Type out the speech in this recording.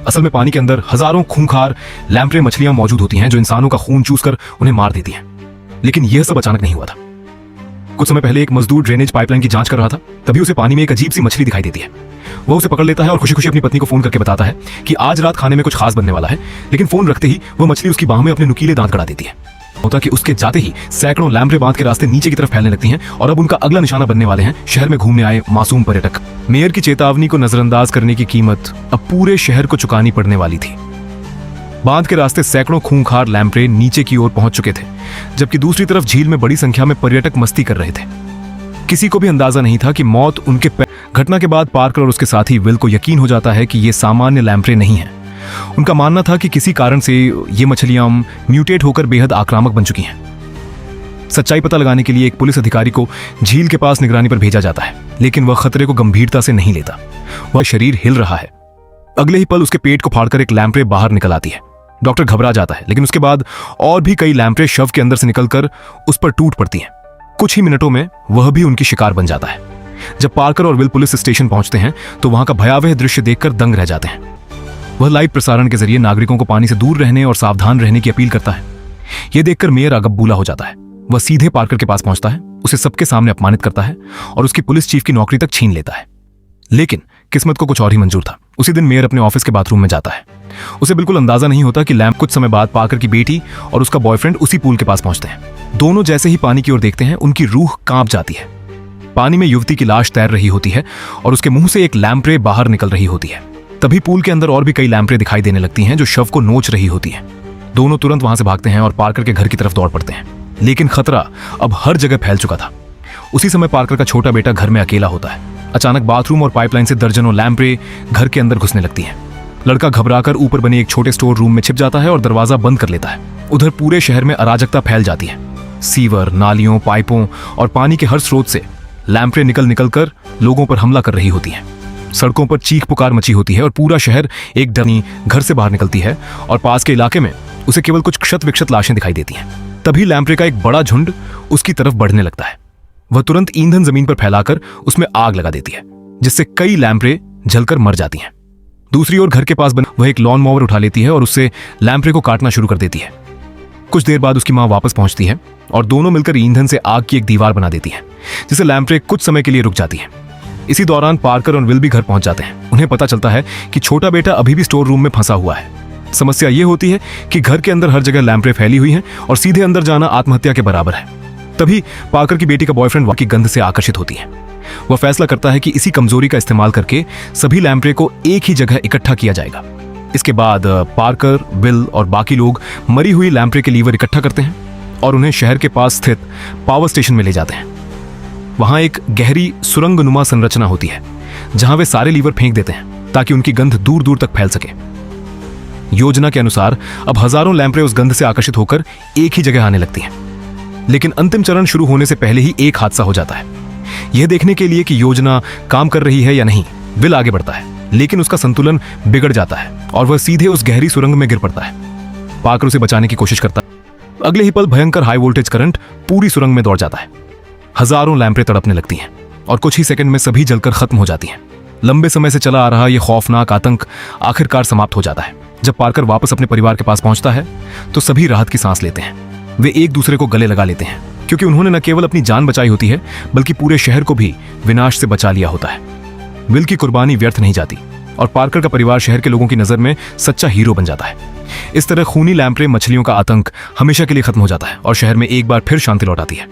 असल में पानी के अंदर हजारों खूंखार लैम्प्रे मछलियां मौजूद होती हैं जो इंसानों का खून चूसकर उन्हें मार देती हैं। लेकिन यह सब अचानक नहीं हुआ था। कुछ समय पहले एक मजदूर ड्रेनेज पाइपलाइन की जांच कर रहा था, तभी उसे पानी में एक अजीब सी मछली दिखाई देती है। वह उसे पकड़ लेता है और खुशी खुशी अपनी पत्नी को फोन करके बताता है कि आज रात खाने में कुछ खास बनने वाला है। लेकिन फोन रखते ही वह मछली उसकी बाह में अपने नुकीले दांत गड़ा देती है। होता कि उसके जाते ही सैकड़ों लैम्प्रे बांध के रास्ते नीचे की तरफ फैलने लगती हैं और अब उनका अगला निशाना बनने वाले हैं शहर में घूमने आए मासूम पर्यटक। मेयर की चेतावनी को नजरअंदाज करने की कीमत अब पूरे शहर को चुकानी पड़ने वाली थी। बांध के रास्ते सैकड़ों खूंखार लैम्प्रे नीचे की ओर पहुंच चुके थे, जबकि दूसरी तरफ झील में बड़ी संख्या में पर्यटक मस्ती कर रहे थे। किसी को भी अंदाजा नहीं था कि मौत उनके घटना के बाद पार्कर और उसके साथी विल को यकीन हो जाता है कि ये सामान्य लैम्प्रे नहीं है। उनका मानना था कि किसी कारण से ये मछलियां म्यूटेट होकर बेहद आक्रामक बन चुकी हैं। सच्चाई पता लगाने के लिए एक पुलिस अधिकारी को झील के पास निगरानी पर भेजा जाता है, लेकिन वह खतरे को गंभीरता से नहीं लेता। वह शरीर हिल रहा है। अगले ही पल उसके पेट को फाड़कर एक लैम्प्रे बाहर निकल आती है। डॉक्टर घबरा जाता है, लेकिन उसके बाद और भी कई लैम्प्रे शव के अंदर से निकलकर उस पर टूट पड़ती हैं। कुछ ही मिनटों में वह भी उनकी शिकार बन जाता है। जब पार्कर और विल पुलिस स्टेशन पहुंचते हैं तो वहां का भयावह दृश्य देखकर दंग रह जाते हैं। वह लाइव प्रसारण के जरिए नागरिकों को पानी से दूर रहने और सावधान रहने की अपील करता है। यह देखकर मेयर अगबूला हो जाता है। वह सीधे पार्कर के पास पहुंचता है, उसे सबके सामने अपमानित करता है और उसकी पुलिस चीफ की नौकरी तक छीन लेता है। लेकिन किस्मत को कुछ और ही मंजूर था। उसी दिन मेयर अपने ऑफिस के बाथरूम में जाता है। उसे बिल्कुल अंदाजा नहीं होता कि लैम्प कुछ समय बाद पार्कर की बेटी और उसका बॉयफ्रेंड उसी पूल के पास पहुंचते हैं। दोनों जैसे ही पानी की ओर देखते हैं, उनकी रूह कांप जाती है। पानी में युवती की लाश तैर रही होती है और उसके मुंह से एक लैम्प्रे बाहर निकल रही होती है। तभी पूल के अंदर और भी कई लैम्प्रे दिखाई देने लगती हैं जो शव को नोच रही होती हैं। दोनों तुरंत वहां से भागते हैं और पार्कर के घर की तरफ दौड़ पड़ते हैं। लेकिन खतरा अब हर जगह फैल चुका था। उसी समय पार्कर का छोटा बेटा घर में अकेला होता है। अचानक बाथरूम और पाइपलाइन से दर्जनों लैम्प्रे घर के अंदर घुसने लगती हैं। लड़का घबराकर ऊपर बने एक छोटे स्टोर रूम में छिप जाता है और दरवाजा बंद कर लेता है। उधर पूरे शहर में अराजकता फैल जाती है। सीवर, नालियों, पाइपों और पानी के हर स्रोत से लैम्प्रे निकल कर लोगों पर हमला कर रही होती हैं। सड़कों पर चीख पुकार मची होती है और पूरा शहर एक डरनी घर से बाहर निकलती है और पास के इलाके में उसे केवल कुछ क्षत विक्षत लाशें दिखाई देती हैं। तभी लैम्प्रे का एक बड़ा झुंड उसकी तरफ बढ़ने लगता है। वह तुरंत ईंधन जमीन पर फैलाकर उसमें आग लगा देती है, जिससे कई लैम्प्रे जलकर मर जाती हैं। दूसरी ओर घर के पास वह एक लॉन मोवर उठा लेती है और उससे लैम्प्रे को काटना शुरू कर देती है। कुछ देर बाद उसकी मां वापस पहुंचती है और दोनों मिलकर ईंधन से आग की एक दीवार बना देती है, जिससे लैम्प्रे कुछ समय के लिए रुक जाती है। इसी दौरान पार्कर और विल भी घर पहुंच जाते हैं। उन्हें पता चलता है कि छोटा बेटा अभी भी स्टोर रूम में फंसा हुआ है। समस्या यह होती है कि घर के अंदर हर जगह लैम्प्रे फैली हुई हैं और सीधे अंदर जाना आत्महत्या के बराबर है। तभी पार्कर की बेटी का बॉयफ्रेंड वहां की गंध से आकर्षित होती है। वह फैसला करता है कि इसी कमजोरी का इस्तेमाल करके सभी लैम्प्रे को एक ही जगह इकट्ठा किया जाएगा। इसके बाद पार्कर, विल और बाकी लोग मरी हुई लैम्प्रे के लीवर इकट्ठा करते हैं और उन्हें शहर के पास स्थित पावर स्टेशन में ले जाते हैं। वहां एक गहरी सुरंगनुमा संरचना होती है जहां वे सारे लीवर फेंक देते हैं ताकि उनकी गंध दूर दूर तक फैल सके। योजना के अनुसार अब हजारों लैम्प्रे उस गंध से आकर्षित होकर एक ही जगह आने लगती हैं। लेकिन अंतिम चरण शुरू होने से पहले ही एक हादसा हो जाता है। यह देखने के लिए कि योजना काम कर रही है या नहीं, विल आगे बढ़ता है, लेकिन उसका संतुलन बिगड़ जाता है और वह सीधे उस गहरी सुरंग में गिर पड़ता है। पार्कर उसे बचाने की कोशिश करता है। अगले ही पल भयंकर हाई वोल्टेज करंट पूरी सुरंग में दौड़ जाता है। हजारों लैम्प्रे तड़पने लगती हैं और कुछ ही सेकंड में सभी जलकर खत्म हो जाती हैं। लंबे समय से चला आ रहा यह खौफनाक आतंक आखिरकार समाप्त हो जाता है। जब पार्कर वापस अपने परिवार के पास पहुंचता है तो सभी राहत की सांस लेते हैं। वे एक दूसरे को गले लगा लेते हैं, क्योंकि उन्होंने न केवल अपनी जान बचाई होती है बल्कि पूरे शहर को भी विनाश से बचा लिया होता है। विल की कुर्बानी व्यर्थ नहीं जाती और पार्कर का परिवार शहर के लोगों की नजर में सच्चा हीरो बन जाता है। इस तरह खूनी लैम्प्रे मछलियों का आतंक हमेशा के लिए खत्म हो जाता है और शहर में एक बार फिर शांति लौट आती है।